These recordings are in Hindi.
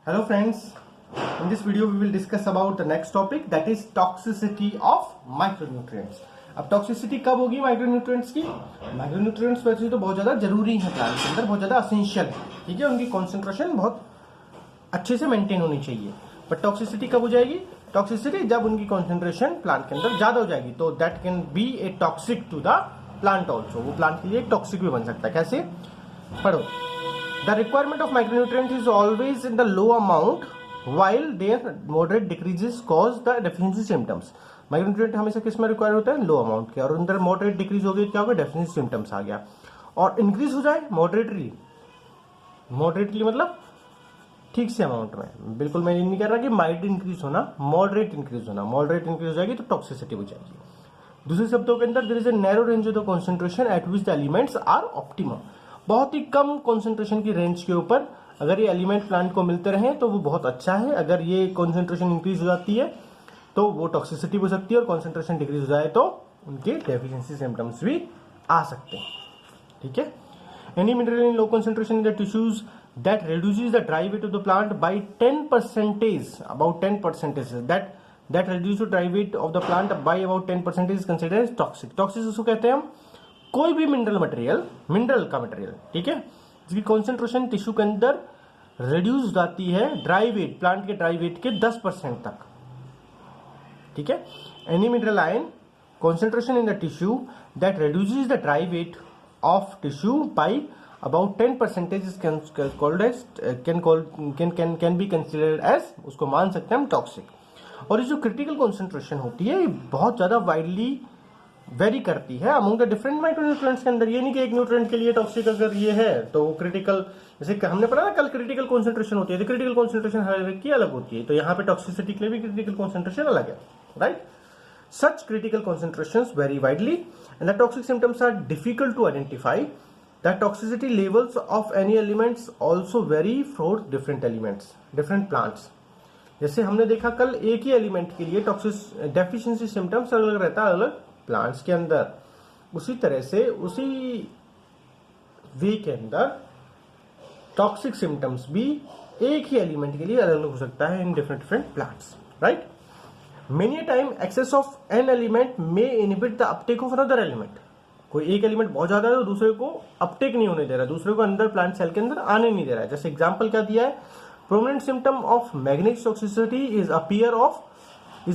Hello friends, in this video we will discuss about the next topic, that is toxicity of micronutrients. अब टॉक्सिसिटी कब होगी माइक्रोन्यूट्रिएंट्स की? माइक्रोन्यूट्रिएंट्स वैसे तो बहुत ज्यादा जरूरी है प्लांट के अंदर, बहुत ज्यादा असेंशियल है, ठीक है, उनकी कॉन्सेंट्रेशन बहुत अच्छे से मेंटेन होनी चाहिए। बट टॉक्सिसिटी कब हो जाएगी? टॉक्सिसिटी जब उनकी कॉन्सेंट्रेशन प्लांट के अंदर ज्यादा हो जाएगी, तो that can be a toxic to the plant also, वो प्लांट के लिए एक टॉक्सिक भी बन सकता है। कैसे? पढ़ो। The requirement of micronutrient is always in the low amount while their moderate decreases cause the deficiency symptoms. Micronutrient हमेशा किस में रिक्वायर होता है? लो अमाउंट के, और अंदर मॉडरेट डिक्रीज हो गई, क्या होगा? डेफिशिएंसी सिम्टम्स आ गया। और इंक्रीज हो जाए मॉडरेटली, मॉडरेटली मतलब ठीक से अमाउंट में, बिल्कुल मैं ये नहीं कह रहा कि माइल्ड इंक्रीज होना, मॉडरेट इंक्रीज होना, मॉडरेट इंक्रीज हो जाएगी तो टॉक्सिसिटी हो जाएगी। दूसरे शब्दों के अंदर there is a narrow range of the concentration at which the elements are optimum. बहुत ही कम कॉन्सेंट्रेशन की रेंज के ऊपर अगर ये एलिमेंट प्लांट को मिलते रहे तो वो बहुत अच्छा है। अगर ये कॉन्सेंट्रेशन इंक्रीज हो जाती है तो वो टॉक्सिसिटी हो सकती है, और कॉन्सेंट्रेशन डिक्रीज हो जाए तो उनके डेफिशिएंसी सिम्टम्स भी आ सकते हैं, ठीक है। Any mineral in low concentration in the tissues that reduces the dry weight of the plant by 10%, about 10%, that reduce the dry weight of the plant by about 10% is considered as toxic. Toxic उसको कहते हैं हम कोई भी मिनरल का मटेरियल, ठीक है, जिसकी कॉन्सेंट्रेशन टिश्यू के अंदर रिड्यूस हो जाती है ड्राई वेट, प्लांट के ड्राई वेट के 10% तक, ठीक है। Any mineral ion concentration in the tissue that reduces the dry weight of tissue by about 10% is called as can be considered as, उसको मान सकते हैं हम टॉक्सिक। और ये जो क्रिटिकल कॉन्सेंट्रेशन होती है ये बहुत ज्यादा वाइडली वेरी करती है अमंग द डिफरेंट माइक्रोन्यूट्रिएंट्स के अंदर। ये नहीं कि एक न्यूट्रिएंट के लिए टॉक्सिक अगर ये है तो क्रिटिकल, जैसे हमने पढ़ा ना कल, क्रिटिकल कॉन्सेंट्रेशन होती है, तो क्रिटिकल कॉन्सेंट्रेशन हर एक की अलग होती है, तो यहाँ पे टॉक्सिसिटी के लिए भी क्रिटिकल कॉन्सेंट्रेशन अलग है, right. Such critical concentrations vary widely and the toxic symptoms are difficult to identify. The toxicity levels of any elements also vary for different elements, different plants. जैसे हमने देखा कल, एक ही एलिमेंट के लिए टॉक्सिक डेफिशिएंसी सिम्टम्स अलग अलग रहता है अलग प्लांट्स के अंदर, उसी तरह से उसी वे के अंदर टॉक्सिक सिम्टम्स भी एक ही एलिमेंट के लिए अलग अलग हो सकता है in different plants, right. Many time excess of an element may inhibit the uptake of another element. कोई एक एलिमेंट बहुत ज्यादा है तो दूसरे को अपटेक नहीं होने दे रहा, दूसरे को अंदर प्लांट सेल के अंदर आने नहीं दे रहा है। जैसे एग्जाम्पल क्या दिया है? Prominent symptom of manganese toxicity is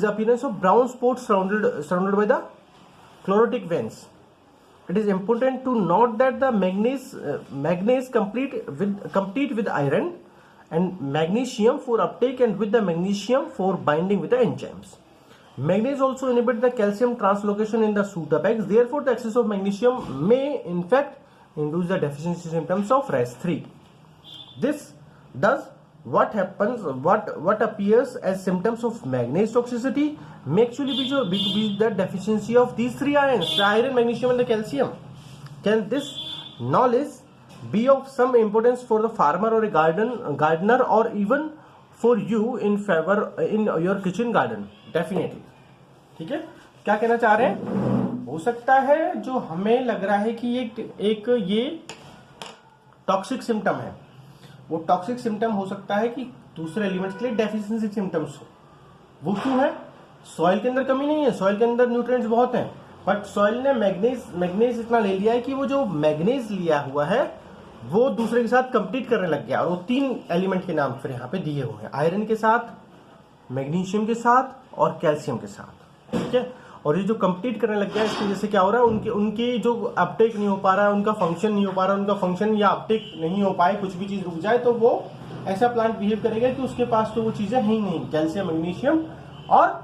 appearance of brown spots surrounded by the chlorotic veins. It is important to note that the manganese compete with iron and magnesium for uptake and with the magnesium for binding with the enzymes. Manganese also inhibits the calcium translocation in the soot apex. Therefore, the excess of magnesium may in fact induce the deficiency symptoms of RAS3. This does what appears as symptoms of manganese toxicity may actually be the deficiency of these three ions, the iron, magnesium and the calcium. Can this knowledge be of some importance for the farmer or a gardener or even for you in your kitchen garden? Definitely. ठीक है, क्या कहना चाह रहे हैं? हो सकता है जो हमें लग रहा है कि एक ये टॉक्सिक सिम्टम है, वो टॉक्सिक सिम्टम हो सकता है कि दूसरे एलिमेंट्स के लिए डेफिशिएंसी सिम्टम्स हो। वो क्यों है? सॉइल के अंदर कमी नहीं है, सॉइल के अंदर न्यूट्रिएंट्स बहुत हैं, बट सॉइल ने मैग्नीज इतना ले लिया है कि वो जो मैग्नीज लिया हुआ है वो दूसरे के साथ कंपीट करने लग गया, और वो तीन एलिमेंट के नाम फिर यहाँ पे दिए हुए हैं, आयरन के साथ, मैग्नीशियम के साथ और कैल्शियम के साथ, ठीक है। और ये जो कंप्लीट करने लग गया है, इसकी वजह से क्या हो रहा है, उनके जो अपटेक नहीं हो पा रहा है, उनका फंक्शन नहीं हो पा रहा है, उनका फंक्शन या अपटेक नहीं हो पाए, कुछ भी चीज रुक जाए तो वो ऐसा प्लांट बिहेव करेगा कि उसके पास तो वो चीजें है ही नहीं, कैल्शियम, मैग्नीशियम और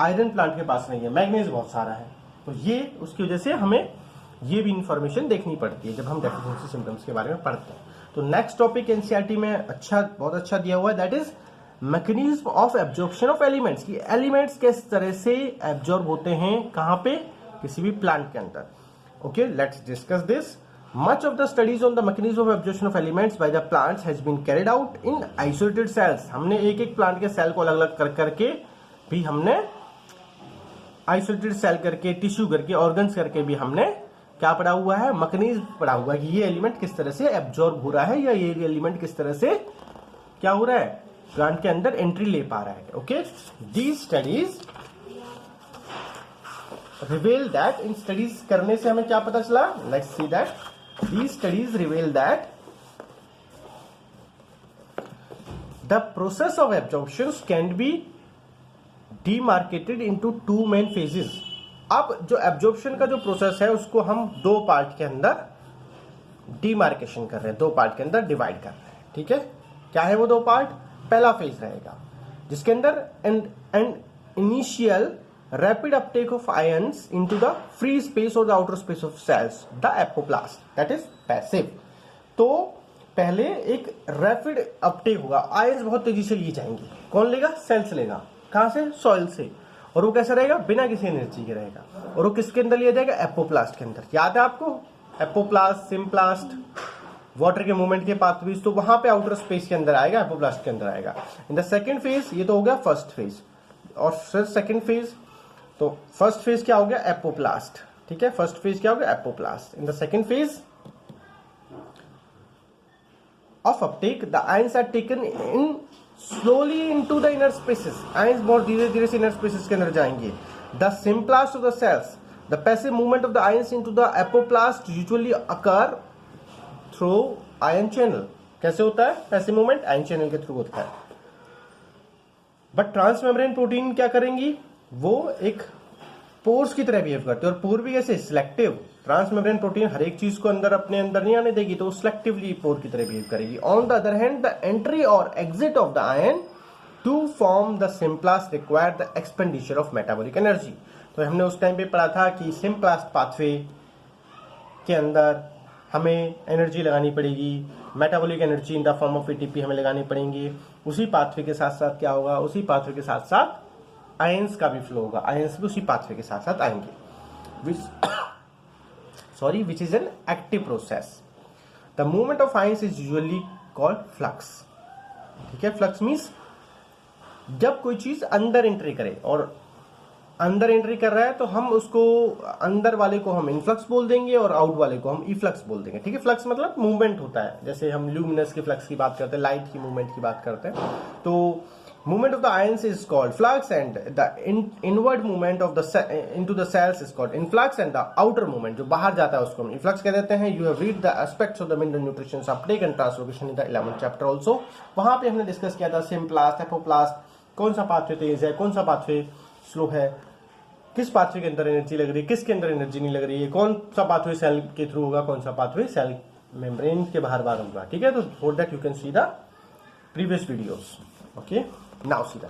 आयरन प्लांट के पास नहीं है, मैग्नीज बहुत सारा है। तो ये उसकी वजह से हमें ये भी इंफॉर्मेशन देखनी पड़ती है जब हम डेफिशिएंसी सिम्टम्स के बारे में पढ़ते हैं। तो नेक्स्ट टॉपिक एनसीईआरटी में बहुत अच्छा दिया हुआ है, that is mechanism of absorption of elements, की एलिमेंट्स किस तरह से एब्जॉर्ब होते हैं, कहां पे, किसी भी प्लांट के अंदर। Okay, let's discuss this. Much of the studies on the mechanism of absorption of elements by the plants has been carried out in isolated cells. हमने एक एक प्लांट के सेल को अलग अलग कर करके भी हमने आइसोलेटेड सेल करके, टिश्यू करके, ऑर्गन्स करके भी हमने क्या पढ़ा हुआ है, मैकेनिज्म पढ़ा हुआ है कि ये एलिमेंट किस तरह से एब्जॉर्ब हो रहा है या ये एलिमेंट किस तरह से क्या हो रहा है, प्लांट के अंदर एंट्री ले पा रहा है. Okay, these studies reveal that, in studies करने से हमें क्या पता चला, let's see that. These studies reveal that the process of absorption can be demarcated into two main phases. अब जो एब्जॉर्प्शन का जो प्रोसेस है उसको हम दो पार्ट के अंदर डिमार्केशन कर रहे हैं, दो पार्ट के अंदर डिवाइड कर रहे हैं. ठीक है, क्या है वो दो पार्ट. पहला फेज रहेगा जिसके अंदर and initial rapid uptake of ions into the free space और the outer space of cells, the apoplast, that is passive. तो पहले एक रैपिड अपटेक होगा, आयंस बहुत तेजी से लिए जाएंगे. कौन लेगा, सेल्स लेगा. कहां से, सॉइल से. और वो कैसा रहेगा, बिना किसी एनर्जी के रहेगा. और वो किसके अंदर लिया जाएगा, एपोप्लास्ट के अंदर. याद है आपको, एपोप्लास्ट, सिम्प्लास्ट, वाटर के मूवमेंट के पाथवेज, तो वहां पे आउटर स्पेस के अंदर आएगा, एपोप्लास्ट के अंदर आएगा. इन द सेकंड फेज, ये तो हो गया फर्स्ट फेज. और फिर सेकंड फेज, तो फर्स्ट फेज क्या हो गया, एपोप्लास्ट. ठीक है, फर्स्ट फेज क्या हो गया, apoplast. In the second phase of uptake the ions are taken in slowly into the inner spaces. Ions बहुत धीरे धीरे से इनर स्पेसेस के अंदर जाएंगे. The symplast of the cells, the passive movement of the ions into the apoplast usually occur through ion channel. कैसे होता है पैसिव मूवमेंट, आयन चैनल के थ्रू होता है. बट ट्रांसमेम्ब्रेन प्रोटीन क्या करेंगी, वो एक पोर्स की तरह बिहेव करते हैं. और पोर भी कैसे, सिलेक्टिव. ट्रांसमेम्ब्रेन प्रोटीन हर एक चीज को अंदर अपने अंदर नहीं आने देगी, तो सिलेक्टिवली पोर की तरह बिहेव करेगी. On the other hand the entry और exit of the ion to form the symplast require the expenditure of metabolic energy. तो हमने उस टाइम पे पढ़ा था कि सिम्प्लास्ट पाथवे के अंदर हमें एनर्जी लगानी पड़ेगी, metabolic energy in the form of ATP हमें लगानी पड़ेंगी. उसी पाथवे के साथ साथ क्या होगा, उसी पाथवे के साथ साथ आयंस का भी फ्लो होगा. आयंस भी उसी पाथवे के साथ साथ आएंगे, which is an active process. The movement of ions is usually called flux. ठीक है, फ्लक्स मीन्स जब कोई चीज अंदर एंट्री करे, और अंदर एंट्री कर रहा है तो हम उसको अंदर वाले को हम इनफ्लक्स बोल देंगे और आउट वाले को हम इफ्लक्स बोल देंगे. ठीक है, फ्लक्स मतलब मूवमेंट होता है. जैसे हम ल्यूमिनस के फ्लक्स की बात करते हैं, लाइट की मूवमेंट की बात करते हैं, तो movement of the ions is called flux, and the inward movement of the into the cells is called influx, and the outer movement जो बाहर जाता है उसको हम efflux कह देते हैं. You have read the aspects of the mineral nutrition uptake and translocation in the 11th chapter also. वहां पे हमने डिस्कस किया था सिम्प्लास्ट, एपोप्लास्ट, कौन सा पाथवे तेज है, कौन सा पाथवे स्लो है, किस पाथवे के अंदर एनर्जी लग रही है, किसके अंदर एनर्जी नहीं लग रही है, कौन सा पाथवे सेल के थ्रू होगा, कौन सा पाथवे सेल मेम्ब्रेन के बाहर बाहर होगा. ठीक है, तो for that you can see the previous videos. Okay, now see the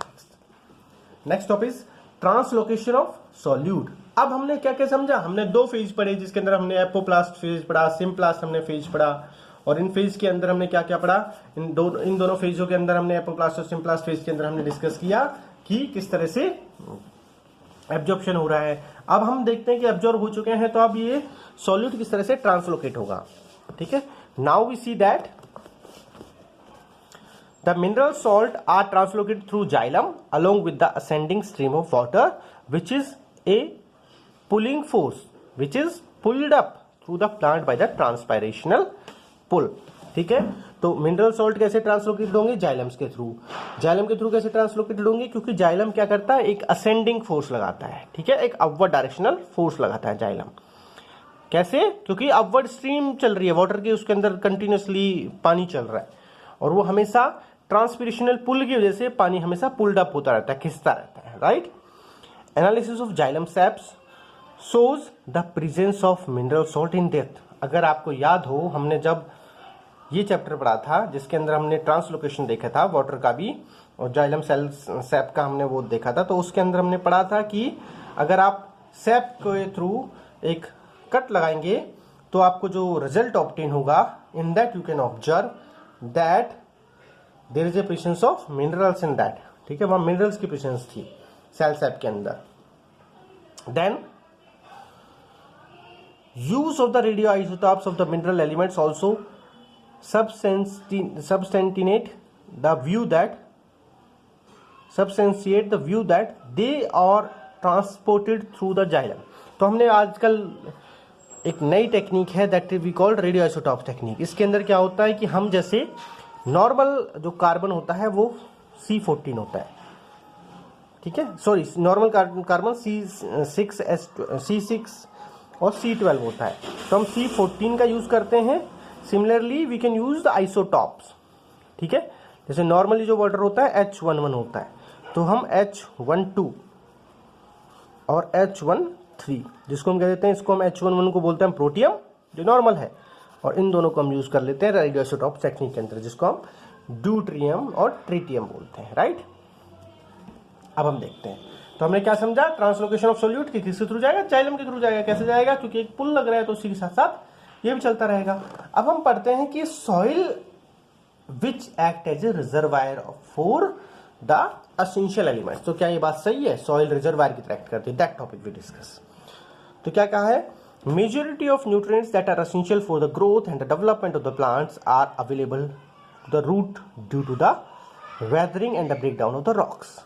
next topic is translocation of solute. अब हमने क्या क्या समझा, हमने दो फेज पढ़े जिसके अंदर हमने एपोप्लास्ट फेज पढ़ा, सिम्प्लास्ट हमने फेज पढ़ा. और इन फेज के अंदर हमने क्या क्या पढ़ा, इन दोनों फेजों के अंदर हमने एपोप्लास्ट और सिम्प्लास्ट फेज के अंदर हमने डिस्कस किया कि किस तरह से एब्जॉर्प्शन हो रहा है. अब हम देखते हैं कि एब्जॉर्ब हो चुके हैं, तो अब ये सॉल्यूट किस तरह से ट्रांसलोकेट होगा. ठीक है, now we see that the mineral salt are translocated through xylem along with the ascending stream of water, which is a pulling force which is pulled up through the plant by the transpirational pull. ठीक है, तो मिनरल सॉल्ट कैसे ट्रांसलोकेटेड होंगे, जाइलम्स के थ्रू. जाइलम के थ्रू कैसे ट्रांसलोकेटेड होंगे, क्योंकि जाइलम क्या करता है, एक असेंडिंग फोर्स लगाता है. ठीक है, एक अपवर्ड डायरेक्शनल फोर्स लगाता है जाइलम. कैसे, क्योंकि अपवर्ड स्ट्रीम चल रही है वाटर की, उसके अंदर कंटिन्यूसली पानी चल रहा है, और वो हमेशा ट्रांसपिरेशनल पुल की वजह से पानी हमेशा पुल्ड अप होता रहता है, खिंचता रहता है. Right, analysis of xylem saps shows the presence of mineral salt in depth. अगर आपको याद हो, हमने जब ये चैप्टर पढ़ा था जिसके अंदर हमने ट्रांसलोकेशन देखा था वाटर का भी, और जाइलम सेल सैप का हमने वो देखा था, तो उसके अंदर हमने पढ़ा था कि अगर आप सैप के थ्रू एक कट लगाएंगे तो आपको जो रिजल्ट ऑब्टेन होगा, in that you can observe that there is a presence of minerals in that. ठीक है, वहां मिनरल्स की प्रेजेंस थी सेल सैप के अंदर. Then use of the radio isotopes of the mineral elements also substantiate the view that they are transported through the xylem. तो हमने आजकल एक नई टेक्निक है that we called radio isotope technique. इसके अंदर क्या होता है कि हम जैसे नॉर्मल जो कार्बन होता है वो C14 होता है, ठीक है, सॉरी नॉर्मल कार्बन C6 और C12 होता है, तो हम C14 का यूज करते हैं। Similarly we can use the isotopes, ठीक है, जैसे नॉर्मली जो वाटर होता है H11 होता है, तो हम H12 और H13 जिसको हम कह देते हैं, इसको हम H11 को बोलते हैं प्रोटियम जो नॉर्मल है, और इन दोनों को हम यूज कर लेते हैं रेडियोआइसोटॉप टेक्निक के अंदर, जिसको हम ड्यूट्रियम और ट्रिटियम बोलते हैं, राइट। अब हम देखते हैं, तो हमने क्या समझा, ट्रांसलोकेशन ऑफ सोल्यूट कि किसके थ्रू जाएगा, जाइलम के थ्रू जाएगा। कैसे जाएगा, क्योंकि एक पुल लग रहा है तो उसी के साथ साथ ये भी चलता रहेगा। अब हम पढ़ते हैं कि soil which act as a reservoir for the essential elements, तो क्या ये बात सही है, सॉइल रिजर्वायर की तरह एक्ट करती है, दैट टॉपिक वी डिस्कस। तो क्या कहा है, majority of nutrients that are essential for the growth and the development of the plants are available to the root due to the weathering and the breakdown of the rocks.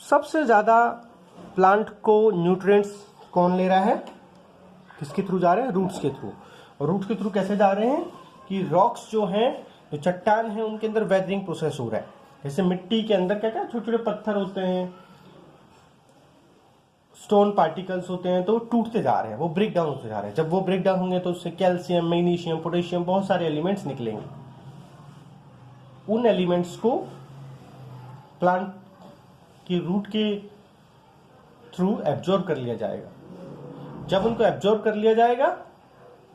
सबसे ज्यादा प्लांट को न्यूट्रिएंट्स कौन ले रहा है, किसके थ्रू जा रहे हैं, रूट्स के थ्रू। और रूट्स के थ्रू कैसे जा रहे हैं कि रॉक्स जो हैं, जो चट्टान है, उनके अंदर वेदरिंग प्रोसेस हो रहा है। जैसे मिट्टी के अंदर क्या क्या छोटे छोटे पत्थर होते हैं, स्टोन पार्टिकल्स होते हैं, तो टूटते जा रहे हैं, वो ब्रेक डाउन होते जा रहे हैं। जब वो ब्रेक डाउन होंगे तो उससे कैल्शियम, मैग्नीशियम, पोटेशियम, बहुत सारे एलिमेंट्स निकलेंगे। उन एलिमेंट्स को प्लांट की रूट के थ्रू एब्जॉर्ब कर लिया जाएगा। जब उनको एब्जॉर्ब कर लिया जाएगा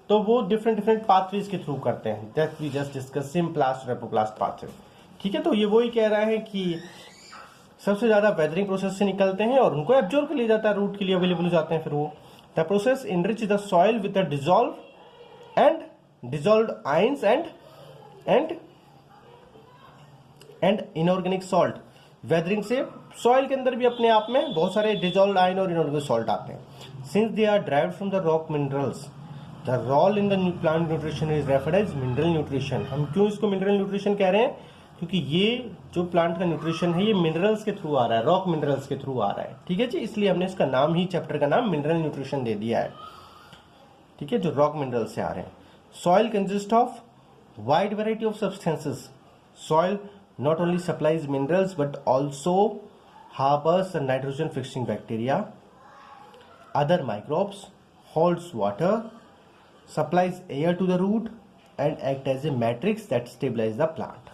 तो वो डिफरेंट पाथवेज के थ्रू करते हैं, that we just discuss, symplast और एपोप्लास्ट पाथवे, ठीक है। तो ये वही कह रहा है कि सबसे ज्यादा वेदरिंग प्रोसेस से निकलते हैं और उनको एब्जॉर्ब कर लिया जाता है, रूट के लिए अवेलेबल हो जाते हैं। फिर वो the process enrich the soil with the dissolved ions and inorganic salt. Weathering से सॉइल के अंदर भी अपने आप में बहुत सारे डिजॉल्व्ड आयन और इनऑर्गेनिक सॉल्ट आते हैं। Since they are derived from the rock minerals, the role in the plant nutrition is referred as mineral nutrition. हम क्यों इसको मिनरल न्यूट्रिशन कह रहे हैं, क्योंकि ये जो प्लांट का न्यूट्रिशन है ये मिनरल्स के थ्रू आ रहा है, रॉक मिनरल्स के थ्रू आ रहा है, ठीक है जी। इसलिए हमने इसका नाम ही, चैप्टर का नाम मिनरल न्यूट्रिशन दे दिया है, ठीक है, जो रॉक मिनरल से आ रहे हैं। Soil consist of wide variety of substances. Soil not only supplies minerals but also harbors the nitrogen fixing bacteria, other microbes, holds water, supplies air to the root and act as a matrix that stabilize the plant।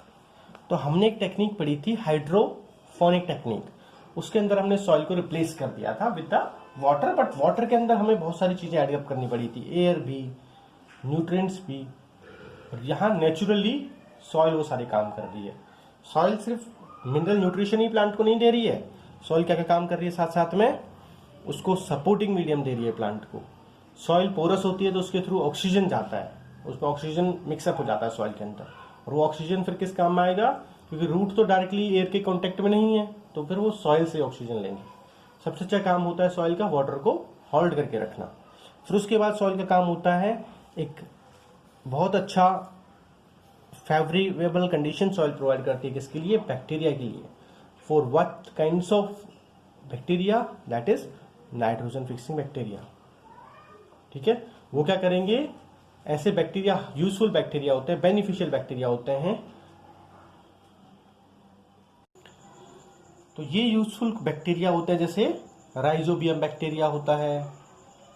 तो हमने एक टेक्निक पढ़ी थी हाइड्रोफोनिक टेक्निक, उसके अंदर हमने सॉइल को रिप्लेस कर दिया था with the water, but water के अंदर हमें बहुत सारी चीजें एड अप करनी पड़ी थी, एयर भी, न्यूट्रिएंट्स भी, और यहाँ नेचुरली सॉइल वो सारे काम कर रही है। सॉइल सिर्फ मिनरल न्यूट्रिशन ही प्लांट को नहीं दे रही है, सॉइल क्या क्या काम कर रही है, साथ साथ में उसको सपोर्टिंग मीडियम दे रही है प्लांट को। सॉइल पोरस होती है तो उसके थ्रू ऑक्सीजन जाता है, उसमें ऑक्सीजन मिक्सअप हो जाता है सॉइल के अंदर, और वो ऑक्सीजन फिर किस काम में आएगा, क्योंकि रूट तो डायरेक्टली एयर के कॉन्टेक्ट में नहीं है, तो फिर वो सॉइल से ऑक्सीजन लेंगे। सबसे अच्छा काम होता है सॉइल का वाटर को होल्ड करके रखना। फिर उसके बाद सॉइल का काम होता है एक बहुत अच्छा फेवरेबल कंडीशन सॉइल प्रोवाइड करती है, किसके लिए, बैक्टीरिया के लिए। For what kinds of bacteria, that is nitrogen fixing bacteria, ठीक है। वो क्या करेंगे, ऐसे बैक्टीरिया यूजफुल बैक्टीरिया होते हैं, बेनिफिशियल बैक्टीरिया होते हैं। तो ये यूजफुल बैक्टीरिया होते हैं, जैसे राइजोबियम बैक्टीरिया होता है,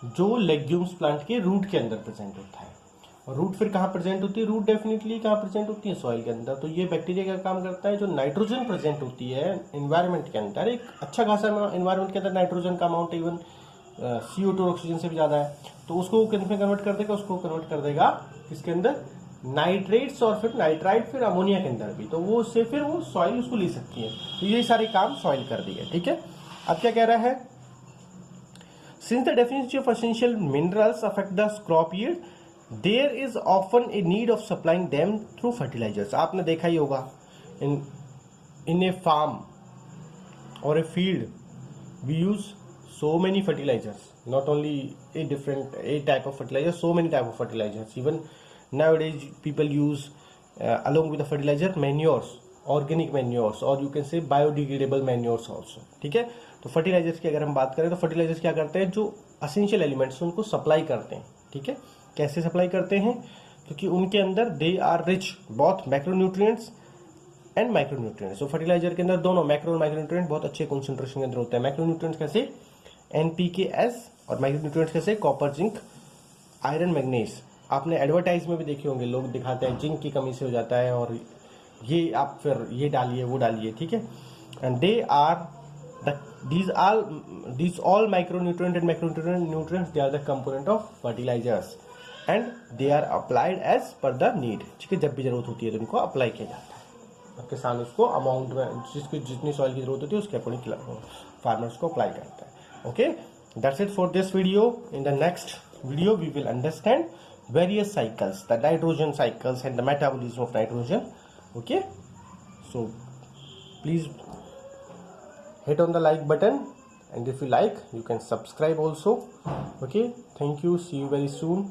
जो लेग्यूम्स प्लांट के रूट के अंदर प्रेजेंट होता है। और रूट फिर कहाँ प्रेजेंट होती है, रूट डेफिनेटली कहाँ प्रेजेंट होती है, सॉइल के अंदर। तो ये बैक्टीरिया क्या काम करता है, जो नाइट्रोजन प्रेजेंट होती है एनवायरनमेंट के अंदर, एक अच्छा खासा एनवायरनमेंट के अंदर नाइट्रोजन का अमाउंट इवन CO2 ऑक्सीजन से भी ज्यादा है, तो उसको किस में कन्वर्ट कर देगा, उसको कन्वर्ट कर देगा किसके अंदर, नाइट्रेट्स, और फिर नाइट्राइट, फिर अमोनिया के अंदर भी, तो वो उससे फिर वो सॉइल उसको ले सकती है। तो ये सारे काम सॉइल कर दी है, ठीक है। अब क्या कह रहा है, since the definition of essential minerals affect the crop yield, there is often a need of supplying them through fertilisers. आपने देखा ही होगा इन ए फार्म और a field we use so many fertilizers, not only a type of fertilizer, so many type of fertilizers. Even nowadays people use along with the fertilizer manures, organic manures, or you can say biodegradable manures also, ठीक है। तो फर्टिलाइजर्स की अगर हम बात करें तो फर्टिलाइजर्स क्या करते हैं, जो असेंशियल एलिमेंट्स उनको सप्लाई करते हैं, ठीक है। कैसे सप्लाई करते हैं, क्योंकि उनके अंदर they are rich both macronutrients and micronutrients. तो फर्टिलाइजर के अंदर दोनों मैक्रो और माइक्रोन्यूट्रिएंट बहुत अच्छे कॉन्सेंट्रेशन के अंदर होते हैं। मैक्रोन्यूट्रिएंट्स कैसे NPK-S और माइक्रोन्यूट्रिएंट्स कैसे कॉपर, जिंक, आयरन, मैग्नीज। आपने एडवर्टाइज में भी देखे होंगे, लोग दिखाते हैं जिंक की कमी से हो जाता है और ये आप फिर ये डालिए वो डालिए, ठीक है। And they are these all micronutrient and macronutrients, they are the component of fertilizers and they are applied as per the need, ठीक है। जब भी जरूरत होती है तो इनको अप्लाई किया जाता है। किसान उसको अमाउंट में जिसकी जितनी सॉइल की जरूरत होती है उसके अकॉर्डिंग फार्मर्स को अप्लाई करता है। Okay, that's it for this video. In the next video we will understand various cycles, the nitrogen cycles and the metabolism of nitrogen. Okay, so please hit on the like button, and if you like you can subscribe also. Okay, thank you, see you very soon.